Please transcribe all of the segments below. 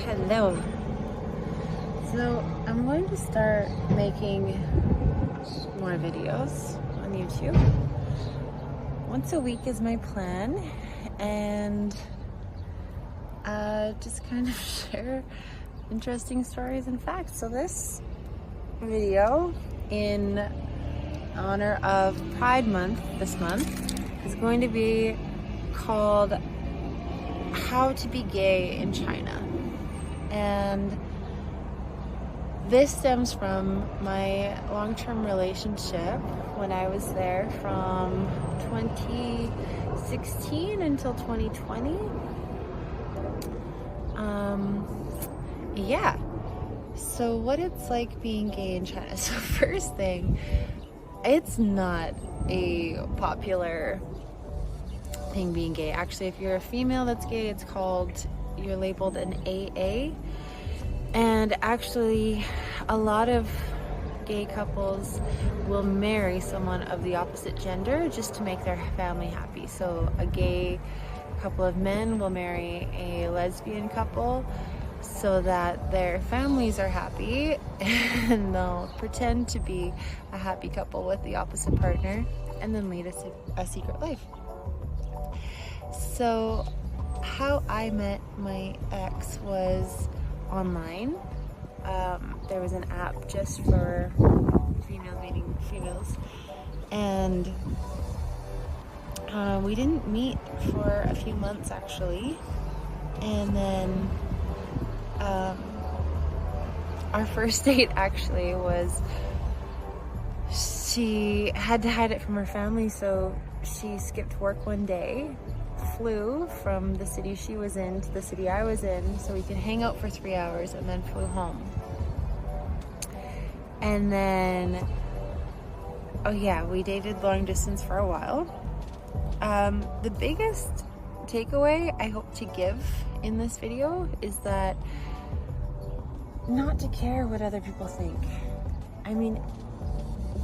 Hello. So I'm going to start making more videos on YouTube. Once a week is my plan, and just kind of share interesting stories and facts. So this video, in honor of Pride Month this month, is going to be called How to Be Gay in China. And this stems from my long-term relationship when I was there from 2016 until 2020. Yeah. So what it's like being gay in China. So first thing, it's not a popular thing being gay. Actually, if you're a female that's gay, you're labeled an AA. And actually, a lot of gay couples will marry someone of the opposite gender just to make their family happy. So a gay couple of men will marry a lesbian couple so that their families are happy, and they'll pretend to be a happy couple with the opposite partner and then lead a secret life. So how I met my ex was online. There was an app just for females meeting females, and we didn't meet for a few months actually, and then our first date actually was, she had to hide it from her family, so she skipped work one day, flew from the city she was in to the city I was in so we could hang out for 3 hours, and then flew home. And then, we dated long distance for a while. The biggest takeaway I hope to give in this video is that not to care what other people think. I mean,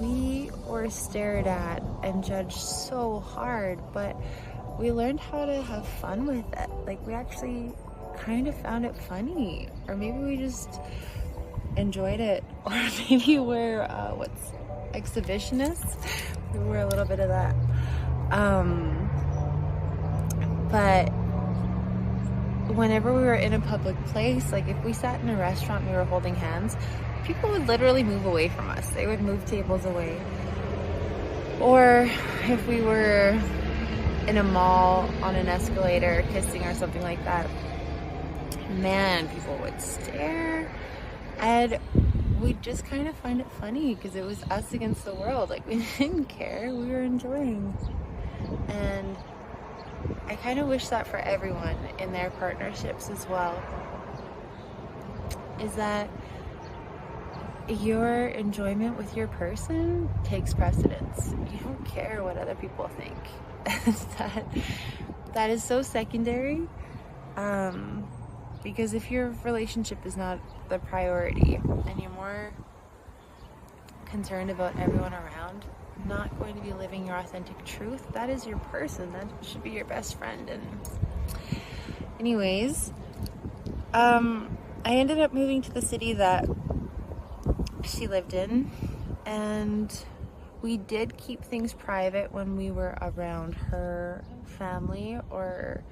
we were stared at and judged so hard, but we learned how to have fun with it. Like, we actually kind of found it funny, or maybe we just enjoyed it, or maybe we're exhibitionists. We were a little bit of that. But whenever we were in a public place, like if we sat in a restaurant and we were holding hands, people would literally move away from us. They would move tables away. Or if we were in a mall on an escalator kissing or something like that, man, people would stare, and we'd just kind of find it funny because it was us against the world. Like, we didn't care, we were enjoying. And I kind of wish that for everyone in their partnerships as well, is that your enjoyment with your person takes precedence. You don't care what other people think. that is so secondary, because if your relationship is not the priority and you're more concerned about everyone around, not going to be living your authentic truth, that is your person. That should be your best friend. And anyways, I ended up moving to the city that she lived in, and we did keep things private when we were around her family or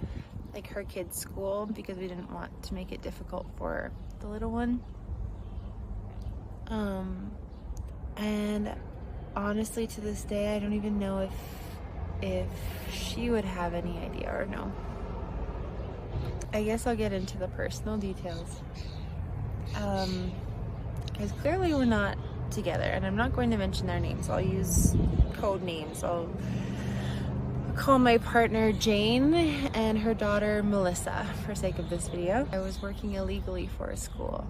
like her kids' school, because we didn't want to make it difficult for the little one. And honestly, to this day, I don't even know if she would have any idea or no. I guess I'll get into the personal details. Because clearly we're not together, and I'm not going to mention their names. I'll use code names. I'll call my partner Jane and her daughter Melissa for sake of this video. I was working illegally for a school.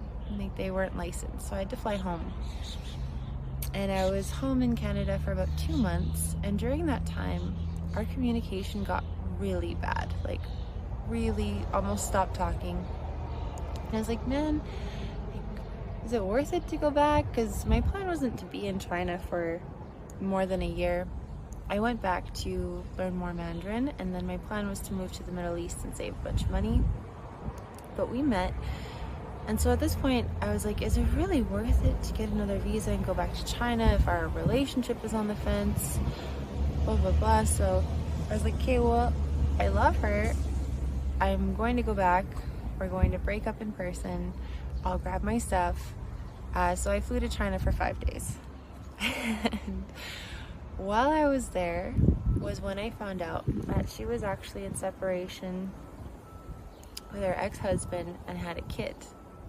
They weren't licensed, so I had to fly home. And I was home in Canada for about 2 months, and during that time our communication got really bad, like really almost stopped talking. And I was like, man, is it worth it to go back? Because my plan wasn't to be in China for more than a year. I went back to learn more Mandarin, and then my plan was to move to the Middle East and save a bunch of money. But we met And so at this point, I was like, is it really worth it to get another visa and go back to China if our relationship is on the fence? Blah, blah, blah. So I was like, okay, well, I love her. I'm going to go back. We're going to break up in person. I'll grab my stuff. So I flew to China for 5 days. And while I was there was when I found out that she was actually in separation with her ex-husband and had a kid.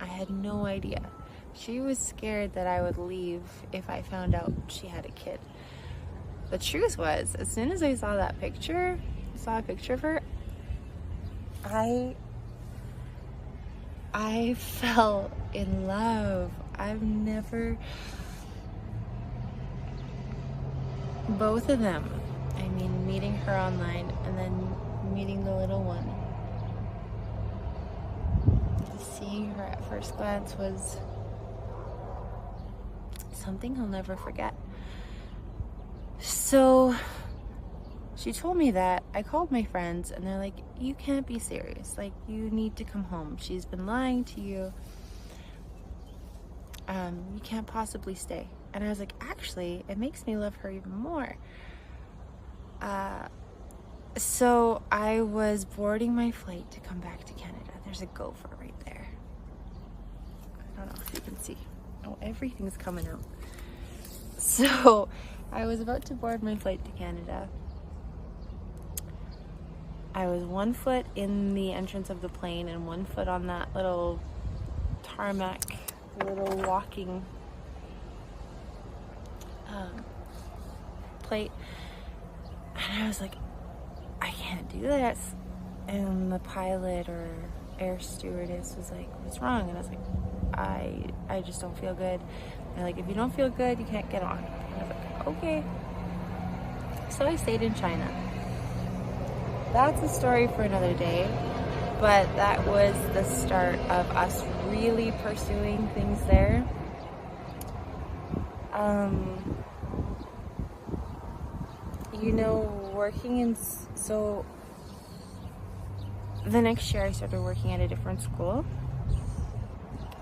I had no idea. She was scared that I would leave if I found out she had a kid. The truth was, as soon as I saw a picture of her, I fell in love. I've never... Both of them. I mean, meeting her online and then meeting the little one. Seeing her at first glance was something I'll never forget. So she told me that. I called my friends and they're like, you can't be serious. Like, you need to come home. She's been lying to you. You can't possibly stay. And I was like, actually, it makes me love her even more. So I was boarding my flight to come back to Canada. There's a gopher right there. I don't know if you can see. Oh, everything's coming out. So I was about to board my flight to Canada. I was 1 foot in the entrance of the plane and 1 foot on that little tarmac, little walking plate. And I was like, I can't do this. And the pilot or air stewardess was like, what's wrong? And I was like, I just don't feel good. And they're like, if you don't feel good, you can't get on. And I was like, okay. So I stayed in China. That's a story for another day, but that was the start of us really pursuing things there. You know, working in, so the next year I started working at a different school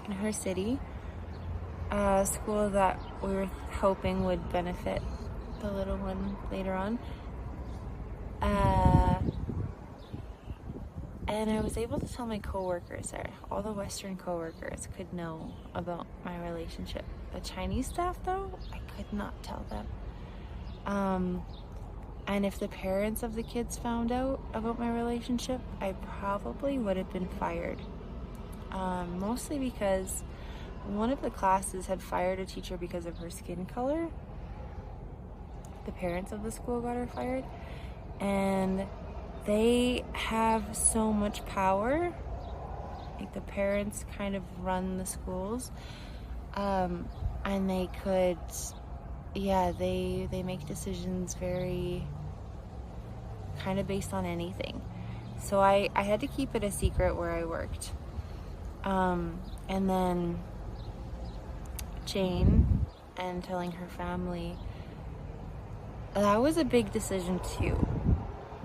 in her city, a school that we were hoping would benefit the little one later on. And I was able to tell my coworkers there, all the Western coworkers could know about my relationship. The Chinese staff, though, I could not tell them. And if the parents of the kids found out about my relationship, I probably would have been fired. Mostly because one of the classes had fired a teacher because of her skin color. The parents of the school got her fired. And they have so much power. Like, the parents kind of run the schools. And they could, they make decisions very kind of based on anything. So I had to keep it a secret where I worked. And then Jane and telling her family, that was a big decision too,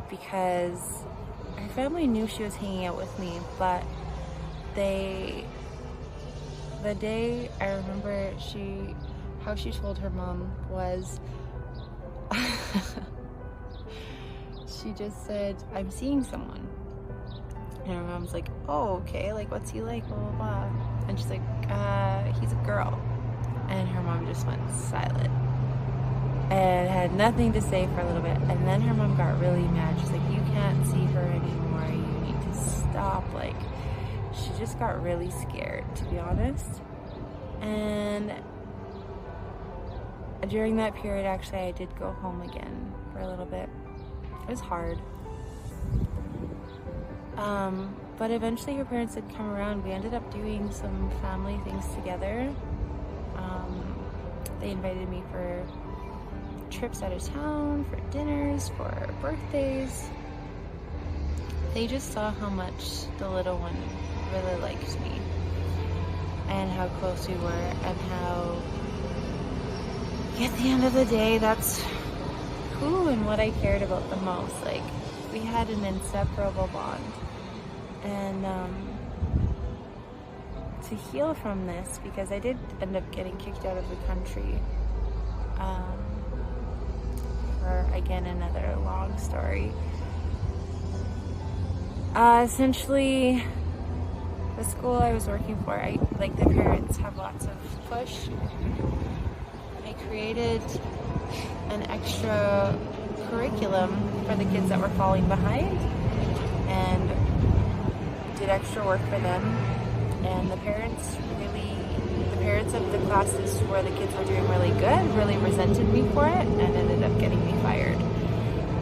because her family knew she was hanging out with me, but the day I remember how she told her mom was, she just said, I'm seeing someone. And her mom's like, oh, okay, like, what's he like, blah, blah, blah. And she's like, he's a girl. And her mom just went silent and had nothing to say for a little bit. And then her mom got really mad. She's like, you can't see her anymore. You need to stop. Like, she just got really scared, to be honest. And during that period, actually, I did go home again for a little bit. It was hard. But eventually her parents did come around. We ended up doing some family things together. They invited me for trips out of town, for dinners, for birthdays. They just saw how much the little one really liked me and how close we were, and how at the end of the day, that's who and what I cared about the most. Like, we had an inseparable bond. And to heal from this, because I did end up getting kicked out of the country. For, again, another long story. Essentially, the school I was working for, the parents have lots of push. I created an extra curriculum for the kids that were falling behind and did extra work for them. And the parents of the classes where the kids were doing really good really resented me for it and ended up getting me fired.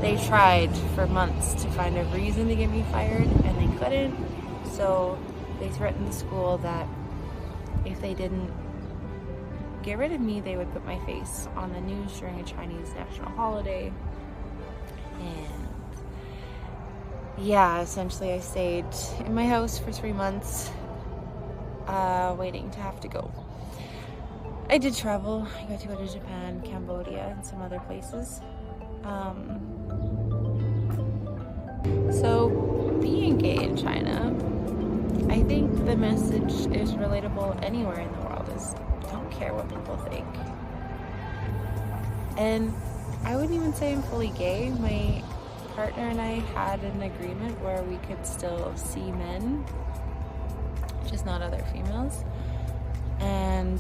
They tried for months to find a reason to get me fired and they couldn't. So they threatened the school that if they didn't get rid of me, they would put my face on the news during a Chinese national holiday. And yeah, essentially I stayed in my house for 3 months, waiting to have to go. I did travel. I got to go to Japan, Cambodia, and some other places. So being gay in China, I think the message is relatable anywhere in the world, is don't care what people think. And I wouldn't even say I'm fully gay. My partner and I had an agreement where we could still see men, just not other females. And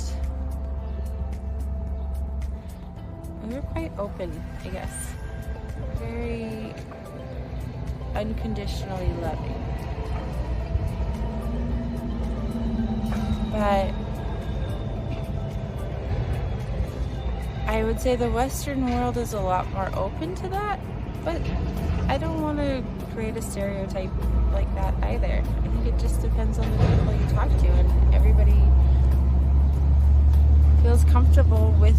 we were quite open, I guess. Very unconditionally loving. But I would say the Western world is a lot more open to that, but I don't want to create a stereotype like that either. I think it just depends on the people you talk to, and everybody feels comfortable with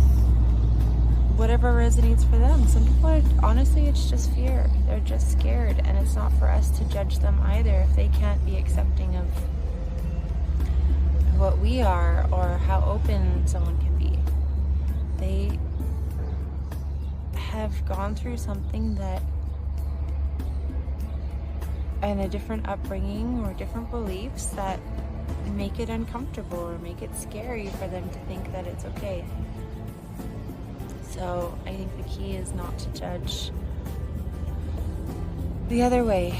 whatever resonates for them. Some people are, honestly, it's just fear. They're just scared, and it's not for us to judge them either if they can't be accepting of what we are or how open someone can be. They have gone through something that, and a different upbringing or different beliefs that make it uncomfortable or make it scary for them to think that it's okay. So I think the key is not to judge the other way.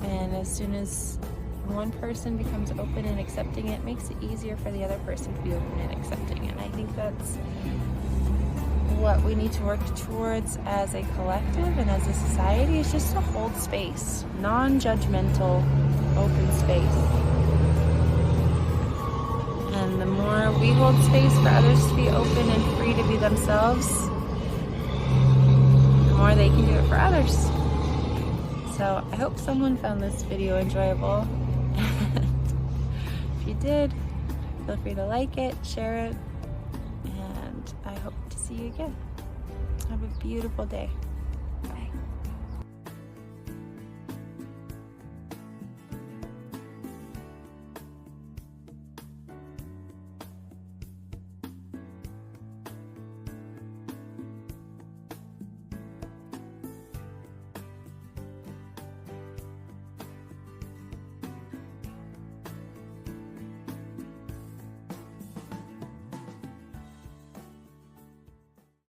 And as soon as one person becomes open and accepting, it makes it easier for the other person to be open and accepting. And I think that's what we need to work towards as a collective and as a society, is just to hold space, non-judgmental, open space. And the more we hold space for others to be open and free to be themselves, the more they can do it for others. So I hope someone found this video enjoyable. If you did, feel free to like it, share it, and I hope to see you again. Have a beautiful day.